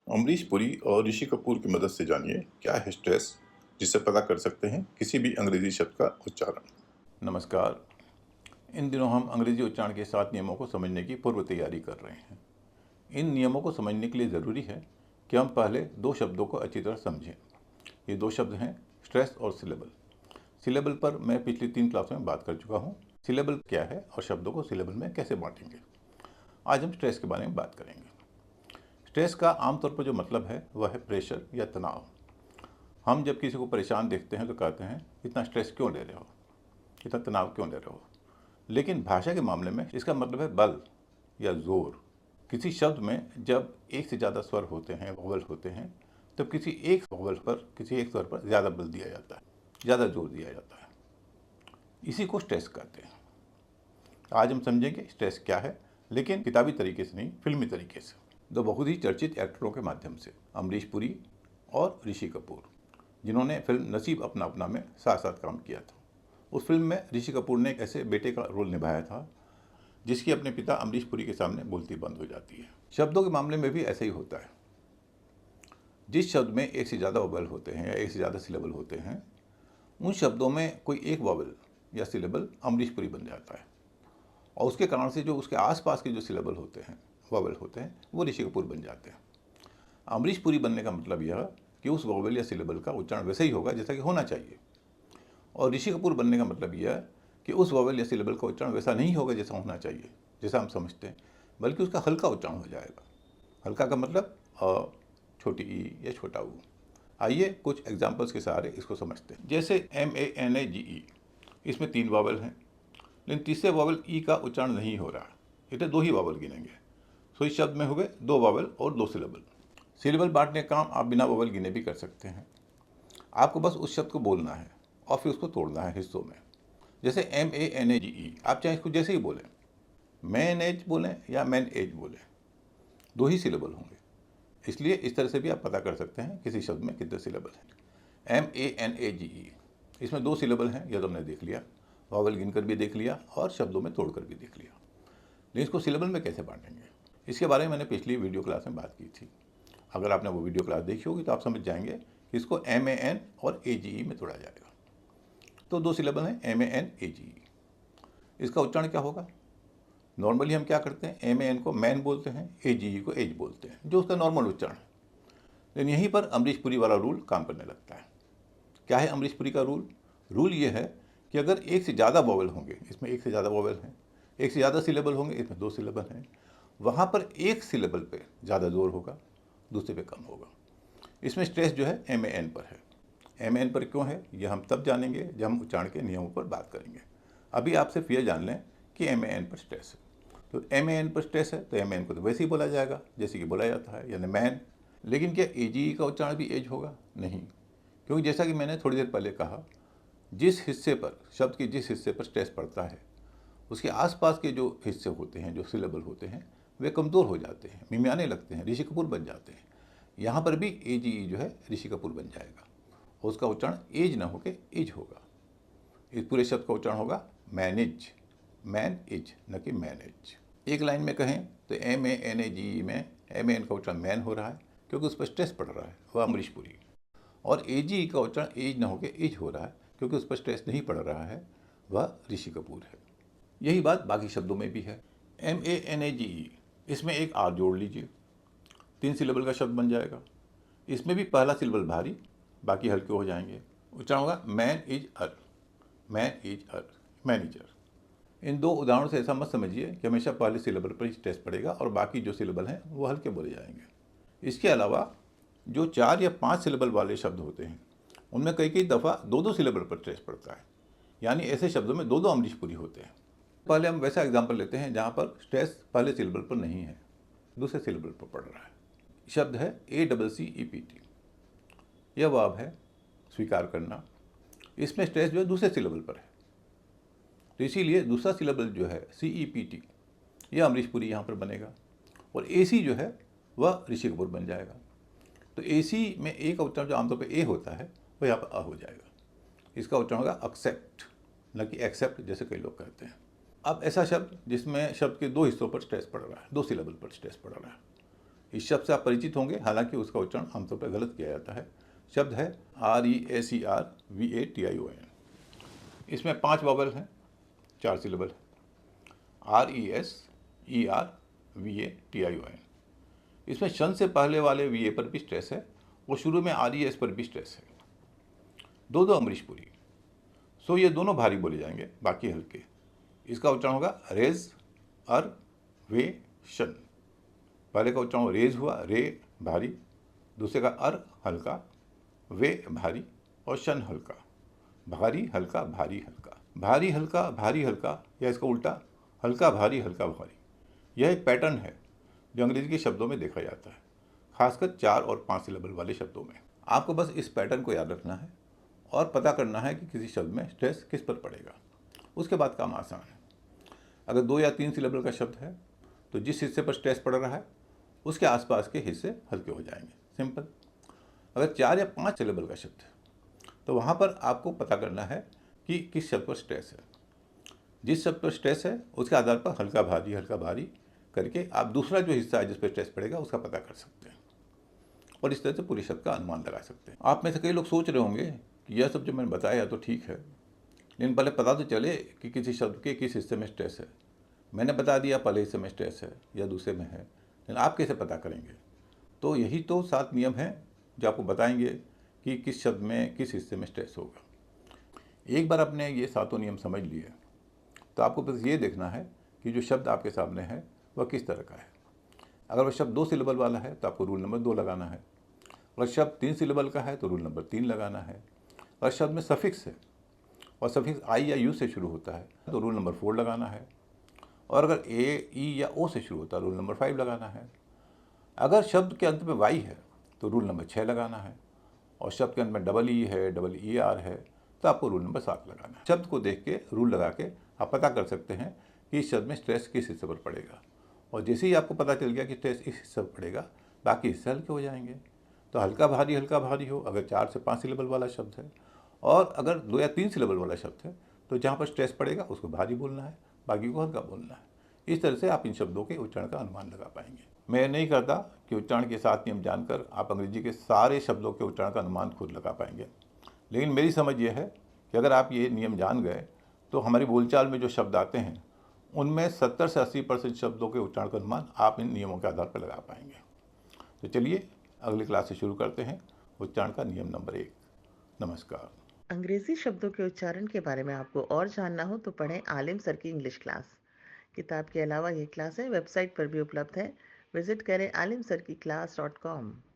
अमरीश पुरी और ऋषि कपूर की मदद से जानिए क्या है स्ट्रेस, जिससे पता कर सकते हैं किसी भी अंग्रेजी शब्द का उच्चारण। नमस्कार। इन दिनों हम अंग्रेजी उच्चारण के 7 नियमों को समझने की पूर्व तैयारी कर रहे हैं। इन नियमों को समझने के लिए ज़रूरी है कि हम पहले दो शब्दों को अच्छी तरह समझें। ये दो शब्द हैं स्ट्रेस और सिलेबल। सिलेबल पर मैं पिछली 3 क्लासों में बात कर चुका हूँ। सिलेबल क्या है और शब्दों को सिलेबल में कैसे बांटेंगे। आज हम स्ट्रेस के बारे में बात करेंगे। स्ट्रेस का आमतौर पर जो मतलब है वह है प्रेशर या तनाव। हम जब किसी को परेशान देखते हैं तो कहते हैं इतना स्ट्रेस क्यों ले रहे हो, इतना तनाव क्यों ले रहे हो। लेकिन भाषा के मामले में इसका मतलब है बल या जोर। किसी शब्द में जब एक से ज़्यादा स्वर होते हैं, वोवल होते हैं, तब किसी एक वोवल पर, किसी एक स्वर पर ज़्यादा बल दिया जाता है, ज़्यादा जोर दिया जाता है। इसी को स्ट्रेस कहते हैं। आज हम समझेंगे स्ट्रेस क्या है, लेकिन किताबी तरीके से नहीं, फिल्मी तरीके से। दो बहुत ही चर्चित एक्टरों के माध्यम से, अमरीश पुरी और ऋषि कपूर, जिन्होंने फिल्म नसीब अपना अपना में साथ साथ काम किया था। उस फिल्म में ऋषि कपूर ने एक ऐसे बेटे का रोल निभाया था जिसकी अपने पिता अमरीश पुरी के सामने बोलती बंद हो जाती है। शब्दों के मामले में भी ऐसा ही होता है। जिस शब्द में एक से ज़्यादा वोवल होते हैं या एक से ज़्यादा सिलेबल होते हैं, उन शब्दों में कोई एक वोवल या सिलेबल अमरीश पुरी बन जाता है, और उसके कारण से जो उसके आसपास के जो सिलेबल होते हैं, वोवल होते हैं, वो ऋषि कपूर बन जाते हैं। अमरीश पुरी बनने का मतलब यह कि उस वोवल या सिलेबल का उच्चारण वैसे ही होगा जैसा कि होना चाहिए, और ऋषि कपूर बनने का मतलब यह है कि उस वोवल या सिलेबल का उच्चारण वैसा नहीं होगा जैसा होना चाहिए, जैसा हम समझते हैं, बल्कि उसका हल्का उच्चारण हो जाएगा। हल्का का मतलब छोटी ई या छोटा ऊ। आइए कुछ एग्जाम्पल्स के सहारे इसको समझते हैं। जैसे MANAGE, इसमें 3 वोवल हैं, लेकिन तीसरे वोवल ई का उच्चारण नहीं हो रहा, इतने 2 ही वोवल गिनेंगे। तो इस शब्द में हो गए 2 वोवल और 2 सिलेबल। सिलेबल बांटने का काम आप बिना वोवल गिने भी कर सकते हैं। आपको बस उस शब्द को बोलना है और फिर उसको तोड़ना है हिस्सों में। जैसे MANAGE, आप चाहे इसको जैसे ही बोलें, मैनेज बोलें या मैनेज बोलें, 2 ही सिलेबल होंगे। इसलिए इस तरह से भी आप पता कर सकते हैं किसी शब्द में कितने सिलेबल हैं। MANAGE, इसमें 2 सिलेबल हैं, यह तो हमने देख लिया, वॉवल गिनकर भी देख लिया और शब्दों में तोड़कर भी देख लिया। लेकिन इसको सिलेबल में कैसे बांटेंगे, इसके बारे में मैंने पिछली वीडियो क्लास में बात की थी। अगर आपने वो वीडियो क्लास देखी होगी तो आप समझ जाएंगे कि इसको MAN और AGE में तोड़ा जाएगा। तो 2 सिलेबल हैं MANAGE। इसका उच्चारण क्या होगा? नॉर्मली हम क्या करते हैं, MAN को मैन बोलते हैं, AGE को एज बोलते हैं, जो उसका नॉर्मल उच्चारण है। लेकिन यहीं पर अमरीश पुरी वाला रूल काम करने लगता है। क्या है अमरीश पुरी का रूल? रूल ये है कि अगर एक से ज़्यादा वोवल होंगे, इसमें एक से ज़्यादा वोवल हैं, एक से ज़्यादा सिलेबल होंगे, इसमें 2 सिलेबल हैं, वहाँ पर एक सिलेबल पे ज़्यादा जोर होगा, दूसरे पे कम होगा। इसमें स्ट्रेस जो है MAN पर है। MAN पर क्यों है, यह हम तब जानेंगे जब हम उच्चारण के नियमों पर बात करेंगे। अभी आप सिर्फ यह जान लें कि MAN पर स्ट्रेस है। तो MAN पर स्ट्रेस है तो MAN को तो वैसे ही बोला जाएगा जैसे कि बोला जाता है, यानी मैन। लेकिन क्या AGE का उच्चारण भी एज होगा? नहीं, क्योंकि जैसा कि मैंने थोड़ी देर पहले कहा, जिस हिस्से पर, शब्द के जिस हिस्से पर स्ट्रेस पड़ता है, उसके आसपास के जो हिस्से होते हैं, जो सिलेबल होते हैं, वे कमज़ोर हो जाते हैं, मिमियाने लगते हैं, ऋषि कपूर बन जाते हैं। यहाँ पर भी AGE जो है ऋषि कपूर बन जाएगा, और उसका उच्चारण एज ना होकर एज होगा। इस पूरे शब्द का उच्चारण होगा मैनेज, मैन एज, न कि मैनेज। एक लाइन में कहें तो MANAGE में MAN का उच्चारण मैन हो रहा है क्योंकि उस पर स्ट्रेस पड़ रहा है, वह अमरीश पुरी। और AGE का उच्चारण एज ना होकर एज हो रहा है क्योंकि उस पर स्ट्रेस नहीं पड़ रहा है, वह ऋषि कपूर है। यही बात बाकी शब्दों में भी है। MANAGE, इसमें एक आर जोड़ लीजिए, 3 सिलेबल का शब्द बन जाएगा। इसमें भी पहला सिलेबल भारी, बाकी हल्के हो जाएंगे। उच्चारण होगा man is er, man is er, manager. इन 2 उदाहरणों से ऐसा मत समझिए कि हमेशा पहले सिलेबल पर ही स्ट्रेस पड़ेगा और बाकी जो सिलेबल हैं वो हल्के बोले जाएंगे। इसके अलावा जो 4 या 5 सिलेबल वाले शब्द होते हैं, उनमें कई कई दफ़ा 2-2 सिलेबल पर स्ट्रेस पड़ता है, यानी ऐसे शब्दों में 2-2 अमरीश पुरी होते हैं। पहले हम वैसा एग्जाम्पल लेते हैं जहाँ पर स्ट्रेस पहले सिलेबल पर नहीं है, दूसरे सिलेबल पर पड़ रहा है। शब्द है ACCEPT। यह वर्ब है स्वीकार करना। इसमें स्ट्रेस जो है दूसरे सिलेबल पर है, तो इसीलिए दूसरा सिलेबल जो है CEPT, यह अमरीश पुरी यहाँ पर बनेगा, और AC जो है वह ऋषि कपूर बन जाएगा। तो AC में ए का उच्चारण जो आमतौर पर ए होता है वह यहाँ पर अ हो जाएगा। इसका उच्चारण होगा एक्सेप्ट, न कि एक्सेप्ट जैसे कई लोग कहते हैं। अब ऐसा शब्द जिसमें शब्द के 2 हिस्सों पर स्ट्रेस पड़ रहा है, 2 सिलेबल पर स्ट्रेस पड़ रहा है, इस शब्द से आप परिचित होंगे, हालांकि उसका उच्चारण आमतौर पर गलत किया जाता है। शब्द है RESERVATION। इसमें 5 वॉवल हैं, 4 सिलेबल है। RESERVATION। इसमें शन से पहले वाले VA पर भी स्ट्रेस है और शुरू में RES पर भी स्ट्रेस है। दो अमरीशपुरी, सो ये दोनों भारी बोले जाएंगे, बाकी हल्के। इसका उच्चारण होगा रेज अर वे शन। पहले का उच्चारण रेज हुआ, रे भारी, दूसरे का अर हल्का, वे भारी और शन हल्का। भारी हल्का भारी हल्का, भारी हल्का भारी हल्का, या इसका उल्टा हल्का भारी हल्का भारी। यह एक पैटर्न है जो अंग्रेजी के शब्दों में देखा जाता है, खासकर 4 और 5 सिलेबल वाले शब्दों में। आपको बस इस पैटर्न को याद रखना है और पता करना है कि किसी शब्द में स्ट्रेस किस पर पड़ेगा। उसके बाद काम आसान है। अगर 2 या 3 सिलेबल का शब्द है तो जिस हिस्से पर स्ट्रेस पड़ रहा है उसके आसपास के हिस्से हल्के हो जाएंगे, सिंपल। अगर 4 या 5 सिलेबल का शब्द है तो वहाँ पर आपको पता करना है कि किस शब्द पर स्ट्रेस है। जिस शब्द पर स्ट्रेस है उसके आधार पर हल्का भारी करके आप दूसरा जो हिस्सा है जिस पर स्ट्रेस पड़ेगा उसका पता कर सकते हैं और इस तरह से पूरे शब्द का अनुमान लगा सकते हैं। आप में से कई लोग सोच रहे होंगे कि यह सब जो मैंने बताया तो ठीक है, लेकिन पहले पता तो चले कि किसी शब्द के किस हिस्से में स्ट्रेस है। मैंने बता दिया पहले हिस्से में स्ट्रेस है या दूसरे में है, लेकिन आप कैसे पता करेंगे? तो यही तो 7 नियम हैं जो आपको बताएंगे कि किस शब्द में किस हिस्से में स्ट्रेस होगा। एक बार आपने ये 7 नियम समझ लिए तो आपको बस ये देखना है कि जो शब्द आपके सामने है वह किस तरह का है। अगर वह शब्द 2 सिलेबल वाला है तो आपको रूल नंबर 2 लगाना है। अगर शब्द 3 सिलेबल का है तो रूल नंबर 3 लगाना है। अगर शब्द में सफिक्स है और सफिक्स आई या यू से शुरू होता है तो रूल नंबर 4 लगाना है। और अगर ए, ई या ओ से शुरू होता है रूल नंबर 5 लगाना है। अगर शब्द के अंत में वाई है तो रूल नंबर 6 लगाना है। और शब्द के अंत में डबल ई है, डबल ई आर है तो आपको रूल नंबर 7 लगाना है। शब्द को देख के, रूल लगा के आप पता कर सकते हैं कि इस शब्द में स्ट्रेस किस हिस्से पर पड़ेगा। और जैसे ही आपको पता चल गया कि स्ट्रेस इस हिस्से पर पड़ेगा, बाकी हिस्से हल्के हो जाएंगे। तो हल्का भारी हो अगर 4 से 5 सिलेबल वाला शब्द है, और अगर 2 या 3 सिलेबल वाला शब्द है तो जहाँ पर स्ट्रेस पड़ेगा उसको भारी बोलना है, बाकी को हल्का बोलना है। इस तरह से आप इन शब्दों के उच्चारण का अनुमान लगा पाएंगे। मैं नहीं करता कि उच्चारण के 7 नियम जानकर आप अंग्रेजी के सारे शब्दों के उच्चारण का अनुमान खुद लगा पाएंगे, लेकिन मेरी समझ यह है कि अगर आप ये नियम जान गए तो हमारी बोलचाल में जो शब्द आते हैं उनमें 70 से 80% शब्दों के उच्चारण का अनुमान आप इन नियमों के आधार पर लगा पाएंगे। तो चलिए अगली क्लास से शुरू करते हैं उच्चारण का नियम नंबर 1। नमस्कार। अंग्रेजी शब्दों के उच्चारण के बारे में आपको और जानना हो तो पढ़ें आलिम सर की इंग्लिश क्लास। किताब के अलावा ये क्लासें वेबसाइट पर भी उपलब्ध है। विजिट करें alimsarkiclass.com।